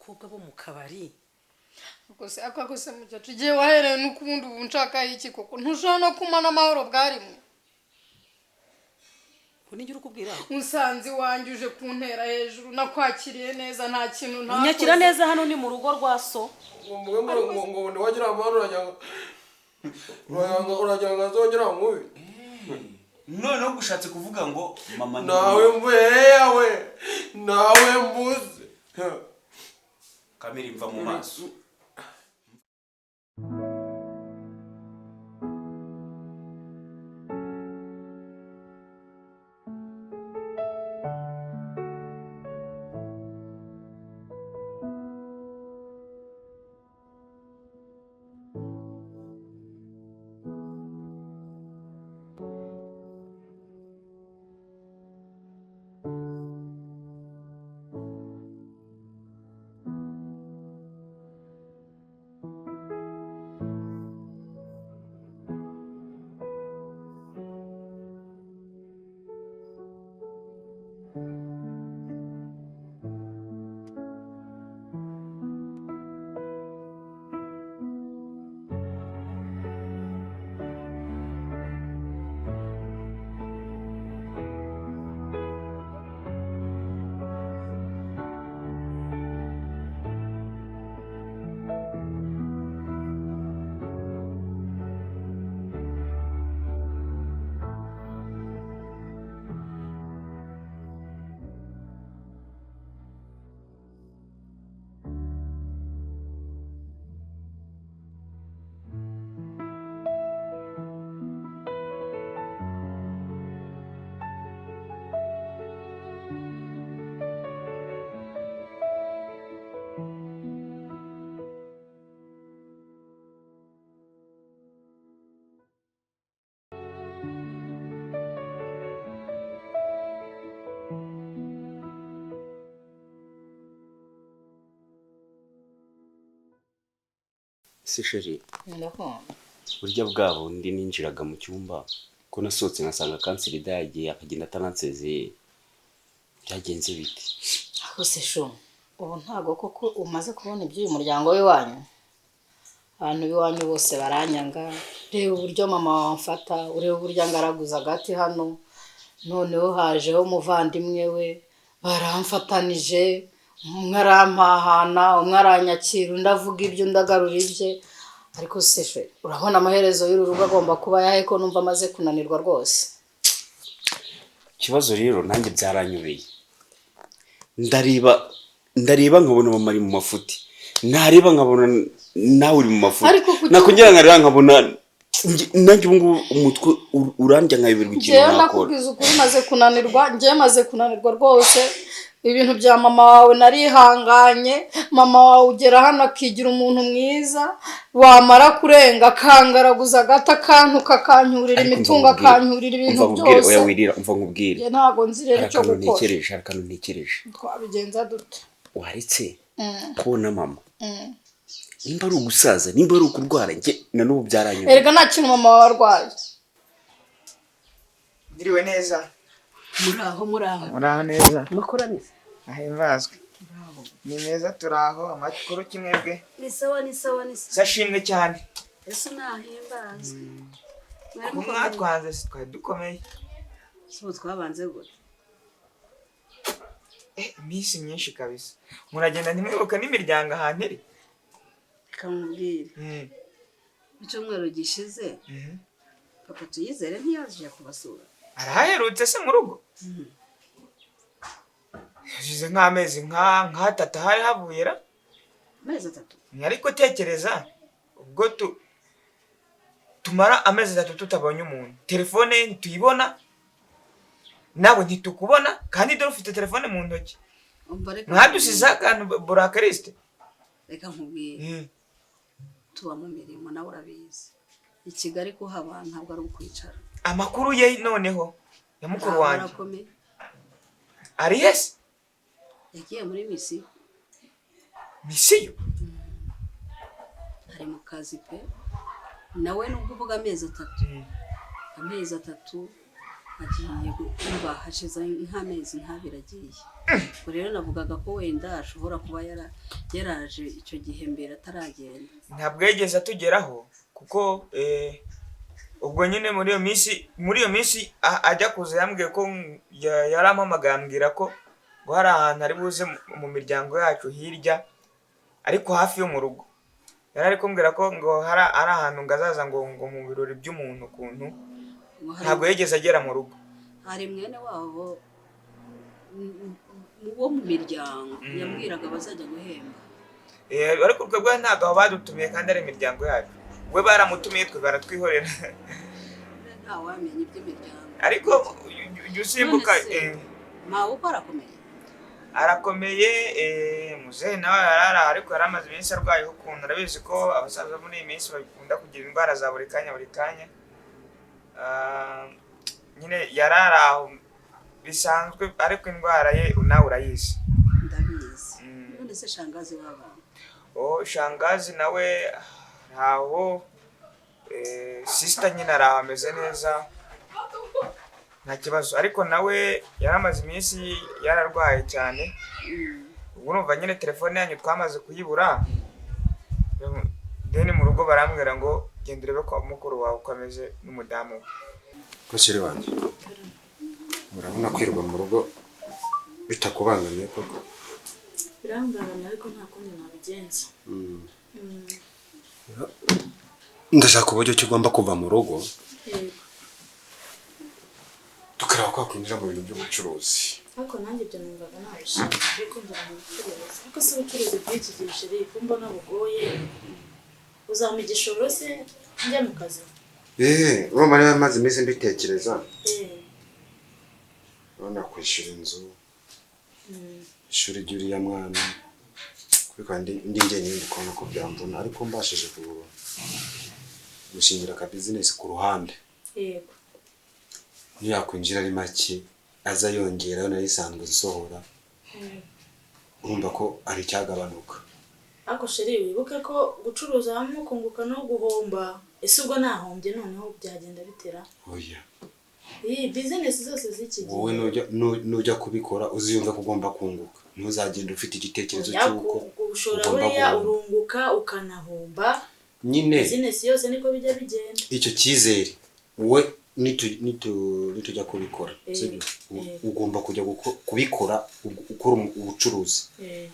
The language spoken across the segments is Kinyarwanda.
abakobwa bo mu kabari Akose akakose mucyacu giye wahereye nuko ubundi ubu nshaka iki koko ntushobora no kumana amahoro bwarimwe Kunijye ukubwira Musanzi wanje uje kuntera hejuru nakwakiriye neza nta kintu nta Unyakira neza hano ni mu rugo rwa so ngo wagira amahoro urajya ngazongera nkubi noneho gushatse kuvuga ngo mama nawe mbuye nawe mbuze kamera imva mu maso Se chérie ndakubona burya bwabo ndi ninjiraga mu cyumba ko nasohotse nkasanga kanseri yagiye akagenda atanansezeye byagenze bite akose sho ubu ntago koko umaze kubona iby'uyu muryango w'iwanyu abantu b'iwanyu bose baranyanga reba uburyo mama wamfata ureba uburyo ngaraguza agati hano noneho hajeho umuvandimwe we baramfatanije umwe arampahana umwe aranyakira undi avuga ibyo ndagarura ibye ariko se shwe urabona amaherezo y'uru rugo agomba kuba yahe ko numva amaze kunanirwa rwose ikibazo rero nanjye byaranyubeye ndareba nkabona mama ari mu mafuti nareba nkabona nawe uri mu mafuti nakongera nkareba nkabona nanjye ubu umutwe urandya nkayibirwa ikintu nakora ndakubwiza ukuri maze kunanirwa njye maze kunanirwa rwose ibintu bya mama wawe narihanganye mama wawe ugera hano akigira umuntu mwiza wamara kurenga kangaraguza agata kantu kakanyurira imitungo akanyurira ibintu byose oya wirira umva nkubwire ntago nzi rero icyo gukora harakano ntekereje twabigenza dute waretse kubona mama nimba ari ugusaza nimba ari ukurwara njye na n'ubu byaranyuma erega nta kintu mama wawe arwaye Ndiriwe neza muraho neza mukoranize ahimbazwe ni meza turaho amakuru kimwebwe ni sawa sashimwe cyane ese nahimbazwe mwatwanze twari dukomeye so twabanze gute iminsi myinshi kabisa muragenda ntimwibuka n'imiryango ahantu iri kamubwire icyumweru gishize papa tuyizere ntiyaje kubasura araherutse se mu rugo hashize nk'amezi nk'atatu hari havuyera amezi 3 ariko tekereza ubwo tumara amezi 3 tutabonye umuntu telefone ntituyibona nabo ntitukubona kandi dore ufite telefone mu ntoki mwadusize akantu burakariste reka nkubwire tuba mu mirimo nawe urabizi i Kigali ko haba ntabwo ari ukwicara amakuru ye noneho ya mukuru wanjye ari yesi yagiye muri misiyo ari mu kazi pe nawe nubwo uvuga amezi 3 agiye kumva hashize nk'amezi 2 agiye rero navugaga ko wenda ashobora kuba yaraje icyo gihe mbere ataragenda. ntabwo yigeze atugeraho kuko ubwo nyine muri iyo minsi ajya kuza yambwiye ko yarampamagaye ambwira ko ngo hari ahantu ari buze mu miryango yacu hirya ariko hafi yo mu rugo. Yari ari kumbwira ko ngo hari ahantu ngo azaza ngo mu birori by'umuntu ukuntu, ntabwo yigeze agera mu rugo. Hari mwene wabo wo mu miryango yambwiraga bazajya guhemba. Ariko twebwe ntabwo badutumiye kandi ari imiryango yacu. We baramutumiye twe baratwihorera. Ntawamenya iby'imiryango. Ariko ujya usimbuka mawe uko arakomeye? Arakomeye, muzehe nawe yarara ariko yaramaze iminsi arwayeho ukuntu. Urabizi ko abasaza muri iyi minsi bakunda kugira indwara za buri kanya. Nyine yarara aho bisanzwe ariko indwara ye nawe urayizi. Ndabizi. None se shangazi w'abana? Shangazi nawe ntaho, sister nyine araho ameze neza nta kibazo, ariko nawe yaramaze iminsi yararwaye cyane. Ubwo numva nyine telefone yanyu twamaze kuyibura, deni mu rugo barambwira ngo genda urebe ko mukuru wawe uko ameze n'umudamu we. Ko shiri wanjye urabona kwirwa mu rugo bitakubangamiye koko? Birangana ariko nta kundi nabigenza. Ndashaka uburyo ki ugomba kuva mu rugo Yego. tukareba ko wakwinjira mu bintu by'ubucuruzi. Ariko nanjye ibyo numvaga nabishaka ariko njya mu bucuruzi. Ariko si ubucuruzi bw'iki gihe sheri kumva nabugoye. Uzampa igishoro se njya mu kazi? Urumva niba maze iminsi mbitekereza. Urabona kwishyura inzu, ishuri ry'uriya mwana, kandi ndi njyenyine ndi kubona ko byambona, ariko mbashije gushingira ka business ku ruhande. Yego. Niyakwinjira ari make aza yongera narisanzwe zisohora, urumva ko ari cyagabanuka. Ariko sheri wibuke ko gucuruza hamwe kunguka no guhomba. Ese ubwo nahombye noneho byagenda bitera? Oya. Iyi business zose z'iki gihe. Wowe nujya kubikora uziyumva ko ugomba kunguka. Ntuzagenda ufite igitekerezo cy'uko ushora buriya urunguka ukanahomba. Nyine business yose niko bijya bigenda. Icyo cyizere wowe nitujya kubikora, sibyo? Ugomba kujya kubikora ukora ubucuruzi.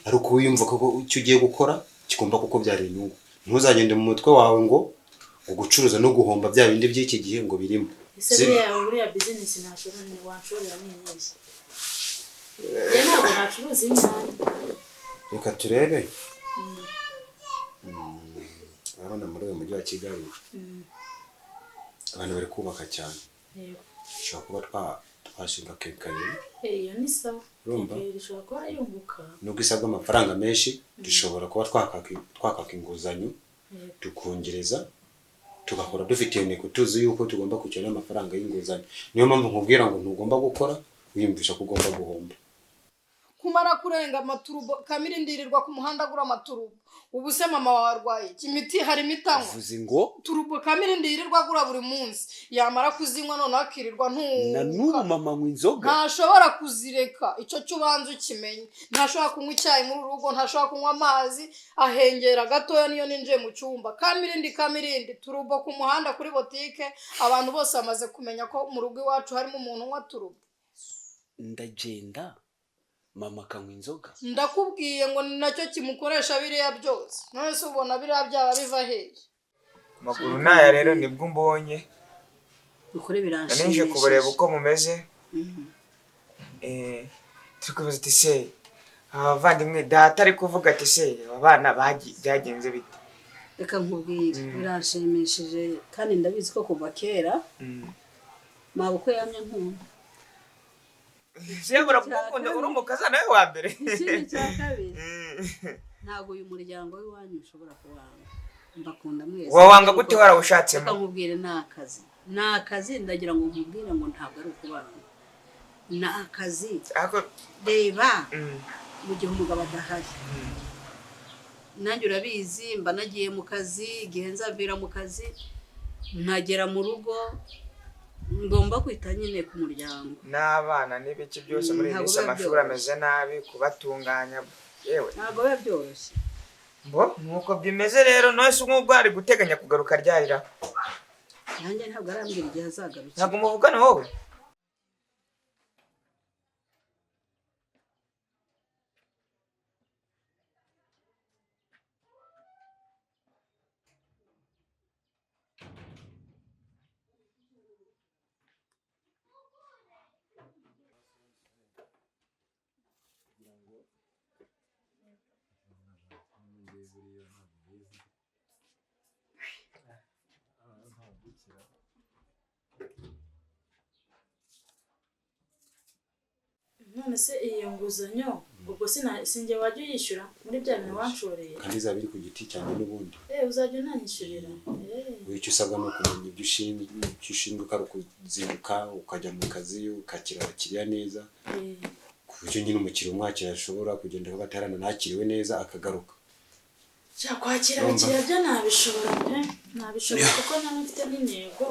Ariko wiyumva ko icyo ugiye gukora kigomba kukubyara inyungu. Ntuzagende mu mutwe wawe ngo ugucuruza no guhomba bya bindi by'iki gihe ngo birimo. Ese buriya business ntashobora ni wanshorera n'inyeshyi. Ntabwo nacuruza imyanya. Reka turebe. Urabona muri uyu mujyi wa Kigali abantu bari kubaka cyane. Ushobora kuba twashinga kenkayeri. Iyo ni sawa. Urumva? Ishobora kuba yunguka. Nubwo isabwa amafaranga menshi, dushobora kuba twakaka inguzanyo, tukongereza, tugakora dufite intego tuzi yuko tugomba kwishyura amafaranga y'inguzanyo. Niyo mpamvu nkubwira ngo ntugomba gukora wiyumvisha ko ugomba guhomba. Kumara kurenga amaturubo Kamiri ndirirwa ku muhanda gura amaturubo. Ubu se mama warwaye imiti hari mitanywa. Uvuze ngo turubo Kamiri ndirirwa gura buri munsi. Yamara kuzinywa none akirirwa na n'ubu mama nywa inzoga. Ntashobora kuzireka. Icyo cyubanza ukimenye. Ntashobora kunywa icyayi muri rugo, ntashobora kunywa amazi, ahengera gatoya niyo ninje mu cyumba. Kamirindi turubo ku muhanda kuri botike, abantu bose bamaze kumenya ko mu rugo iwacu harimo umuntu unywa turubo. Ndagenda mama kanywa inzoga. Ndakubwiye ngo ni nacyo kimukoresha biriya byose. None se ubona biriya byaba biva hehe? Makuru naya rero nibwo mbonye. Ukuri biranshimisha. Nanije kubareba uko mumeze. Tukubaza ati se abavandimwe data ari kuvuga ati se abana byagenze bite? Reka nkubwire biranshimishije kandi ndabizi ko kuva kera mabukwe yamye nkunda. Siyabura kukunda uri umukazana we wa mbere. Ikindi cya kabiri ntabwo uyu muryango w'iwanyu ushobora kuwanga. Mbakunda mwese. Wawanga gute warawushatsemo? Reka nkubwire ni akazi ndagira ngo nkubwire ngo ntabwo ari ukubanga. Ni akazi. Reba mu gihe umugabo adahari. Nanjye urabizi mba nagiye mu kazi, igihe nzavira mu kazi nkagera mu rugo ngomba kwita nyine ku muryango n'abana n'ibiki byose muri iyi minsi amashuri ameze nabi kubatunganya yewe ntabwo biba byoroshye mbo nuko bimeze rero nose nk'ubwo ari guteganya kugaruka ryarira nanjye ntabwo arambwira igihe azagarukira ntabwo muvugana wowe none se iyo nguzanyo ubwo sinjye wajya uyishyura muri bya bintu wanshoreye kandi izaba iri ku giti cyanjye n'ubundi uzajya unanyishyurira icyo usabwa ni ukumenya ibyo ushinzwe ukari ukuzinduka ukajya mu kazi ukakira abakiriya neza ku buryo nyine umukiriya umwakira ashobora kugenda baterana nakiriwe neza akagaruka kwakira abakiriya byo nabishobora pe nabishobora kuko nta mfite n'intego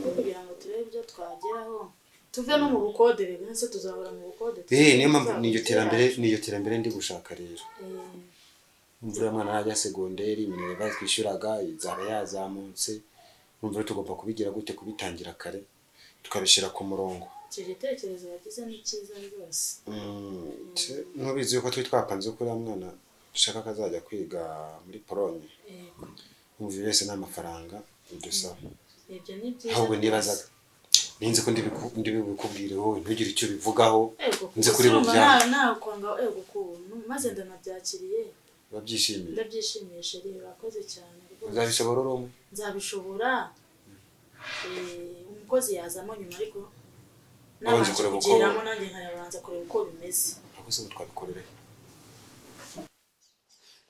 yo kugira ngo turebe ibyo twageraho tuve no mu bukode rero nese tuzahora mu bukode niyo mpamvu niyo terambere ndi gushaka rero umvura mwana najya segonderi minere twishyuraga izaba yazamutse umvura tugomba kubigira gute kubitangira kare tukabishyira ku murongo icyo gitekerezo yagize ni cyiza rwose ntubizi yuko turi twapanze ko uriya mwana dushaka kazajya kwiga muri Polonye umva wese n'amafaranga dusaba ibyo ni byiza ahubwo nibazaga ninzi ko ndibikubwire wowe ntugire icyo bivugaho nze kuri bujyana nawe kwanga kuntu maze ndanabyakiriye babyishimiye ndabyishimiye sheri urakoze cyane uzabishobora urumwe nzabishobora umukozi yazamo nyuma ariko nabanje kureba uko nanjye nkayabanza kureba uko bimeze ahubwo se twabikorere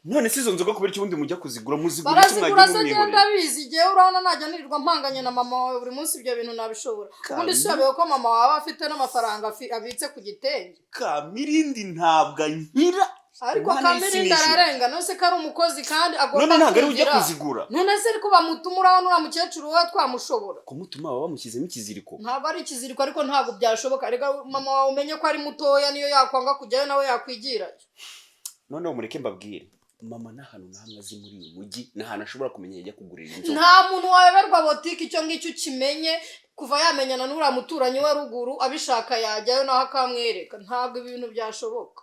none se izo nzoga kubera ikibundi mujya kuzigura muzigura barazigura se genda bizi igihe urabona najya nirirwa mpanganye na mama wawe buri munsi ibyo bintu nabishobora ubundi siyobewe ko mama wawe afite n'amafaranga abitse ku gitenge Kamirindi ntabwo ankira ariko Kamirindi ararenga none se ko ari umukozi kandi agomba none ntabwo ari ujya kuzigura none se ariko bamutuma urabona uriya mukecuru we twamushobora kumutuma baba bamushyizemo ikiziriko ntabwo ari ikiziriko ariko ntabwo byashoboka reka mama wawe umenye ko ari mutoya niyo yakwanga kujyayo nawe yakwigirayo noneho mureke mbabwire mama nta hantu nahamwe azi muri uyu mujyi nta hantu ashobora kumenya yajya kugurira inzoga nta muntu wayoberwa botike icyo ngicyo ukimenye kuva yamenyana n'uriya muturanyi we ruguru abishaka yajyayo naho akamwereka ntabwo ibintu byashoboka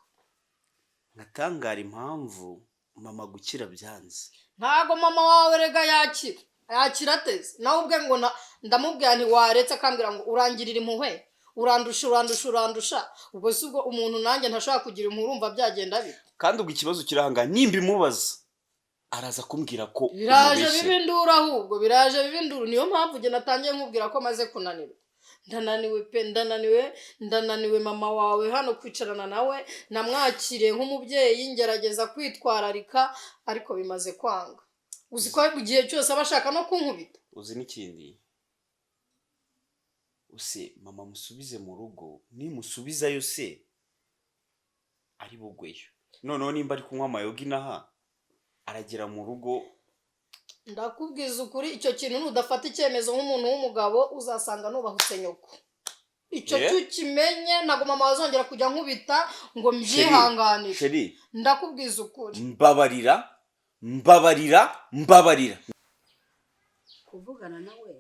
ngatangara impamvu mama gukira byanze ntabwo mama wawe rega yakira ateze nawe ubwe ngo ndamubwira ntiwaretse akambwira ngo urangirira impuhwe urandusha ubwo si ubwo umuntu nanjye ntashobora kugira impuhwe urumva byagenda bite kandi ubwo ikibazo kirahanga nimba imubaza araza kumbwira ko biraje bibindura ahubwo biraje bibindura niyo mpamvu njye natangiye nkubwira ko maze kunanirwa ndananiwe pe ndananiwe mama wawe hano kwicarana nawe namwakiriye nk'umubyeyi ngerageza kwitwararika ariko bimaze kwanga uzi ko igihe cyose aba ashaka no kunkubita uzi n'ikindi use mama musubize mu rugo nimusubizayo se ari bugweyo noneho nimba ari kunywa amayoga inaha aragera mu rugo ndakubwiza ukuri icyo kintu nudafata icyemezo nk'umuntu w'umugabo uzasanga nubahutse nyoko icyo tukimenye ntabwo mama wazongera kujya nkubita ngo mbyihanganire ndakubwiza ukuri mbabarira kuvugana nawe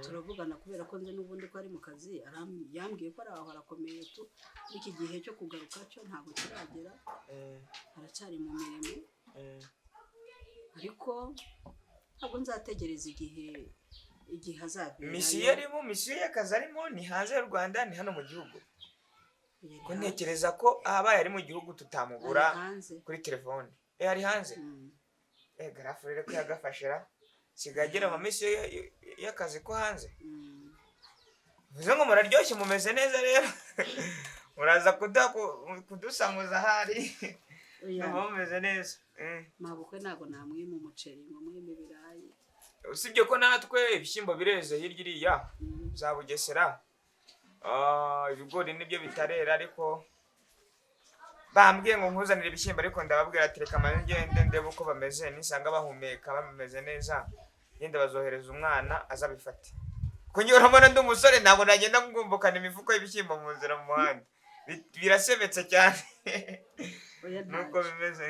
turavugana kubera ko nzi n'ubundi ko ari mu kazi yambwiye ko ari aho harakomeye iki gihe cyo kugaruka cyo ntabwo kiragera haracyari mu mirimo ariko ntabwo nzategereza igihe hazabera misiyo y'akazi arimo ni hanze y'u Rwanda ni hano mu gihugu ko ntekereza ko ahabaye ari mu gihugu tutamubura kuri telefone ari hanze garafu rero ko yagafashira sigagera mu misiyo y'akazi ko hanze bivuze ngo muraryoshye mumeze neza rero muraza kudusanguza ahari muba mumeze neza mabukwe ntabwo namwima umuceri ngo mwime ibirayi usibye ko natwe ibishyimbo bireze hirya iriya za Bugesera ibigori nibyo bitarera ariko bambwiye ngo nkuzanire ibishyimbo ariko ndababwira ati reka maze ngende ndebe uko bameze nisanga bahumeka bameze neza yenda bazohereza umwana azabifate kunyuramo ndi umusore ntabwo nagenda ngumbukana imifuko y'ibishyimbo mu nzira mu muhanda birasebetse cyane nuko bimeze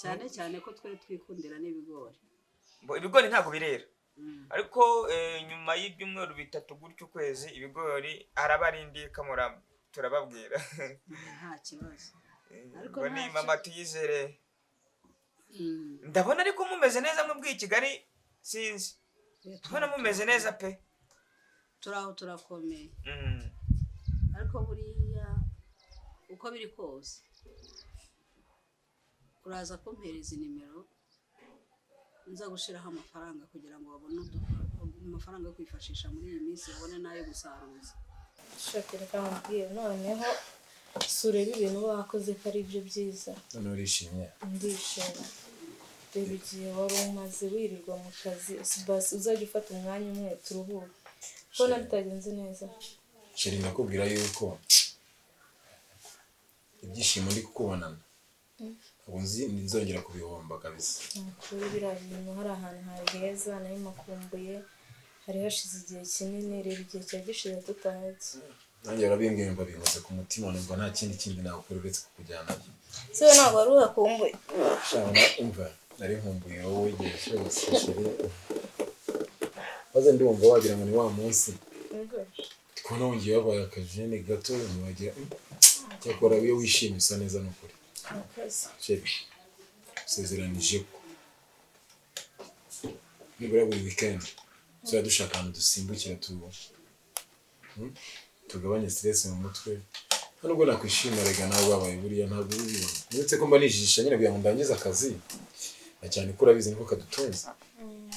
cyane cyane ko twe twikundira n'ibigori ibigori ntabwo birera ariko nyuma y'ibyumweru 3 gutyo ukwezi ibigori arabarindi kamura turababwira nta kibazo ariko ni mama tuyizere ndabona ariko mumeze neza mwebwe Kigali sinzi tubona mumeze neza pe turaho turakomeye ariko buriya uko biri kose uraza kumpereza nimero nza gushiraho amafaranga kugira ngo babone amafaranga yo kwifashisha muri iyi minsi babone nayo gusaruza shakira kamubwira noneho sureba ibintu bakoze ko ari byo byiza none urishimye ndishimye reba igihe wari umaze wirirwa mu kazi basi uzajya ufata umwanya umwe turuhuke ko bitagenze neza sheri ndakubwira yuko ibyishimo ndi kukubonana ubu nzongera kubihomba kabisa kuri biriya bintu hari ahantu hari heza nayo makumbuye hari hashize igihe kinini reba igihe cyagishize tutahazi nanjye urabimbwiye mba bihoze ku mutima numva nta kindi nakora uretse kukujyanayo so ntabwo wari uhakumbuye shana umva nari nkumbuye wowe igihe cyose sheri maze ndumva wagira ngo ni wa munsi kubona wongeye wabaye akajene gato ntiwagira cyakora iyo wishimye usa neza n'ukuri sheri usezeranije ko nibura buri weekend tuzajya dushaka ahantu dusimbukira tugabanye stress mu mutwe nubwo nakwishimira rega nawe wabaye buriya ntabwo ubibona uretse ko mba nijijisha nyine kugira ngo ndangize akazi na cyane ko urabizi niko kadutunze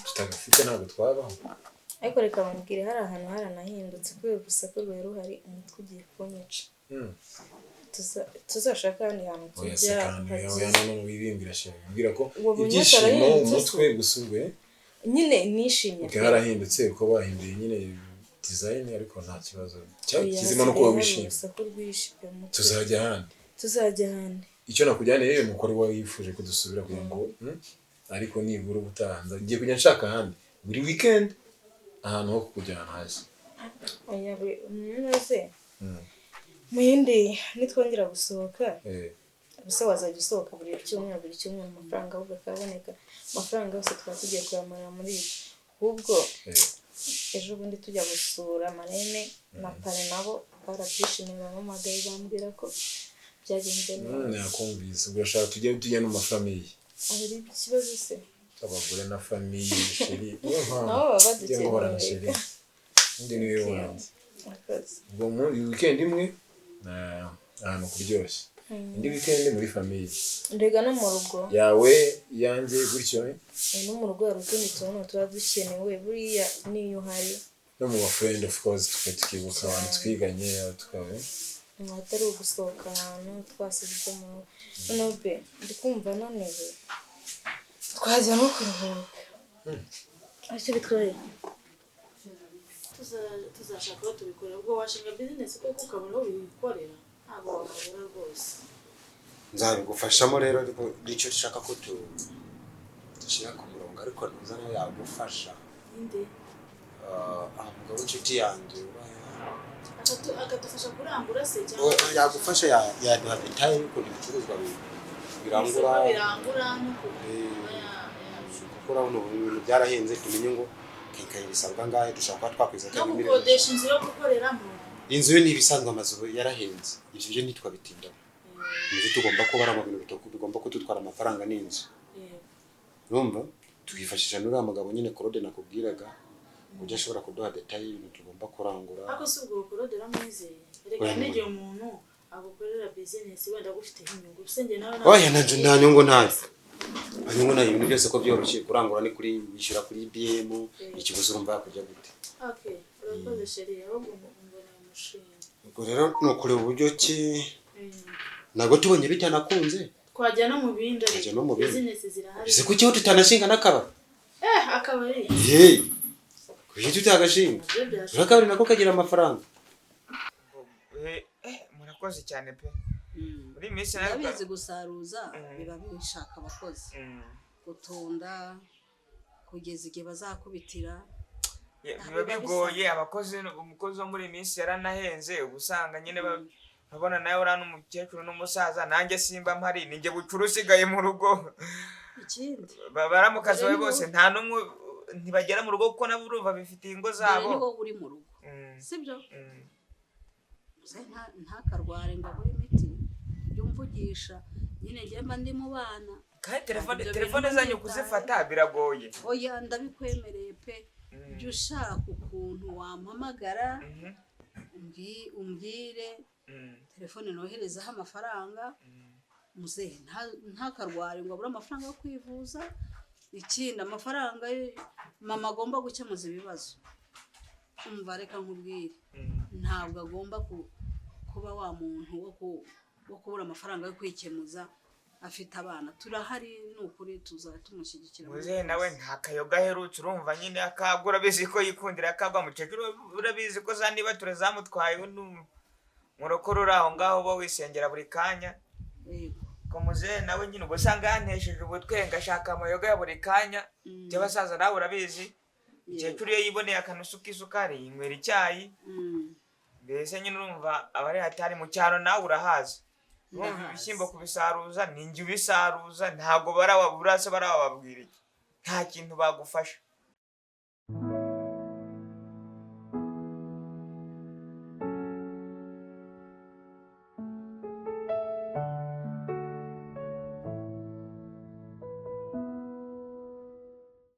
tutagafite ntabwo twabaho ariko reka bambwire hari ahantu haranahindutse kubera urusaku rwari ruhari umutwe ugiye kunyica tuzashaka ahandi hantu tujya none wibimbira sheri mbwira ko ibyishimo umutwe gusurwe nyine nishimye harahindutse uko bahinduye nyine design ariko nta kibazo kizima no kuba wishimye tuzajya ahandi icyo nakujyaniye rero nuko ari wowe wifuje ko dusubira kugira ngo ariko nibura ubutahanza ngiye kujya nshaka ahandi buri weekend ahantu ho kujyana hasi none mu yindi nitwongera gusohoka gusa wazajya usohoka buri cyumweru amafaranga ahubwo akaboneka amafaranga yose twaba tugiye kuyamara muri ibi ahubwo ejo bundi tujya gusura marene na pare nabo barabyishimiye bampamagaye bambwira ko byagenze neza nakumvise urashaka tujya no mafamiye ari ikibazo se abagore na famiye sheri nabo baba badukeneye ndi niwe wanjye ubwo mu weekend imwe ahantu kuryoshye indi weekend muri famiye ndega no mu rugo yawe yanjye gutyo no mu rugo hari utundi tuntu tuba dukenewe buriya niyo uhari no mu friend of course tukibuka abantu twiganye tukabe atari ugusohoka ahantu twasubije mu noneho be ndi kumva nanewe twajya no kuruhuka icyo bitwaye tuzashaka aho tubikorera ubwo washinga business kuko ukabona aho bikorera ntabwo wabura rwose nzabigufashamo rero nicyo dushaka ko dushyira ku murongo ariko ntuza nawe yagufasha inde umugabo w'inshuti yanjye akadufasha kurangura se cyangwa yagufasha yaduha detaye y'ukuntu ibicuruzwa birangura nuko kuko urabona ubu ibintu byarahenze tumenye ngo kikaye bisabwa ngahe dushaka kuba twakwiza no gukodesha inzu yo gukoreramo inzu yo ni ibisanzwe amazu yarahenze ibyo byo ntitwabitindaho nizo tugomba kuba ari ibintu bitoko bigomba kudutwara amafaranga n'inzu urumva twifashisha n'uriya mugabo nyine Claude nakubwiraga ujya ashobora kuduha detaye y'ibintu tugomba kurangura ako si ubwo Claude ramwizeye reka nege umuntu agukorera business wenda gufiteho inyungu usenge nawe oya nta nyungu ntayo anyungu nayo ibintu byose ko byoroshye kurangura ni kuri wishyura kuri BM ikibazo urumva yakujya gute okay urakoze sheri ahubwo mbona umushinga ubwo rero no kureba uburyo ki nago tubonye bitanakunze twajya no mu bindi business zirahari ese kuki ho tutanashinga nakabari akabari kuki tutagashinga urakabari nako kagira amafaranga murakoze cyane pe muri minsi nabizi gusaruza biba bishaka abakozi gutunda kugeza igihe bazakubitira biba bigoye umukozi wo muri iyi minsi yaranahenze uba usanga nyine babona nawe uriya n'umukecuru n'umusaza nanjye simba mpari ninjye bucura usigaye mu rugo ikindi baramukazi bawe bose nta n'umwe ntibagera mu rugo kuko nabo urumva bifitiye ingo zabo niho uri mu rugo sibyo ntakarware ngo abure imiti yumvugisha nyine njyemba ndi mu bana kandi telefone zanyu kuzifata biragoye oya ndabikwemereye pe jya ushaka ukuntu wampamagara umbwire telefone noherezaho amafaranga muzehe ntakarware ngo abure amafaranga yo kwivuza ikindi amafaranga mama agomba gukemuza ibibazo umva reka nkubwire ntabwo agomba kuba wa muntu wo kubura amafaranga yo kwikemuza afite abana turahari n'ukuri tumushyigikira muzehe nawe nta kayoga aherutse urumva nyine akagwa urabizi ko yikundira akagwa mukecuru urabizi ko za niba turazamutwaye murokore uri aho ngaho uba wisengera buri kanya ko muzehe nawe nyine uba usanga yantesheje ubutwe ngashaka amayoga ya buri kanya by'abasaza nawe urabizi umukecuru iyo yiboneye akanusu k'isukari yinywera icyayi mbese nyine urumva abari hatari mu cyaro nawe urahazi urumva ibishyimbo kubisaruza ninjye ubisaruza ntabwo burase barababwira iki nta kintu bagufasha